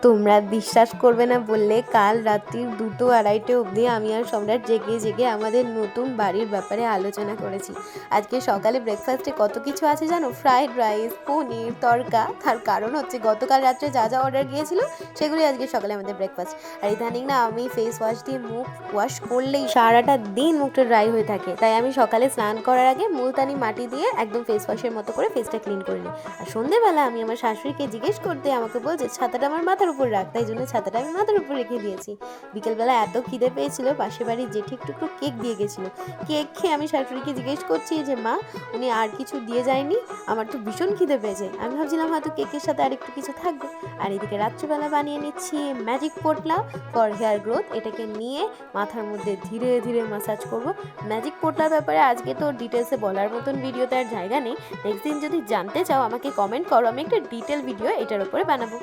তোমরা বিশ্বাস করবে না বললে কাল রাত্রির 2-2:30 অবধি আমি আর সম্রাট জেগে জেগে আমাদের নতুন বাড়ির ব্যাপারে আলোচনা করেছি। আজকে সকালে ব্রেকফাস্টে কত কিছু আছে জানো? ফ্রাইড রাইস, পনির, তড়কা। তার কারণ হচ্ছে গতকাল রাত্রে যা যা অর্ডার গিয়েছিল সেগুলি আজকে সকালে আমাদের ব্রেকফাস্ট। আর ইদানিং না আমি ফেস ওয়াশ দিয়ে মুখ ওয়াশ করলেই সারাটা দিন মুখটা ড্রাই হয়ে থাকে, তাই আমি সকালে স্নান করার আগে মুলতানি মাটি দিয়ে একদম ফেস ওয়াশের মতো করে ফেসটা ক্লিন করে নিই। আর সন্ধ্যেবেলা আমি আমার শাশুড়িকে জিজ্ঞেস করতে আমাকে বলছে ছাতাটা আমার মাথার উপর রাখ, তাই জন্য ছাতাটা আমি মাথার উপর রেখে দিয়েছি। বিকেলবেলা এত খিদে পেয়েছিল, পাশের বাড়ির জেঠি একটু একটু কেক দিয়ে গেছিলো। কেক খেয়ে আমি শাশুড়িকে জিজ্ঞেস করছি যে মা, উনি আর কিছু দিয়ে যায়নি? আমার তো ভীষণ খিদে পেয়েছে। আমি ভাবছিলাম হয়তো কেকের সাথে আর একটু কিছু থাকবে। আর এদিকে রাত্রিবেলা বানিয়ে নিচ্ছি ম্যাজিক পোটলা ফর হেয়ার গ্রোথ। এটাকে নিয়ে মাথার মধ্যে ধীরে ধীরে ম্যাসাজ করব। ম্যাজিক পোটলার ব্যাপারে আজকে তো ডিটেলসে বলার মতন ভিডিওতে আর জায়গা নেই। নেক্সট দিন যদি জানতে চাও আমাকে কমেন্ট করো, আমি একটা ডিটেল ভিডিও এটার উপরে বানাবো।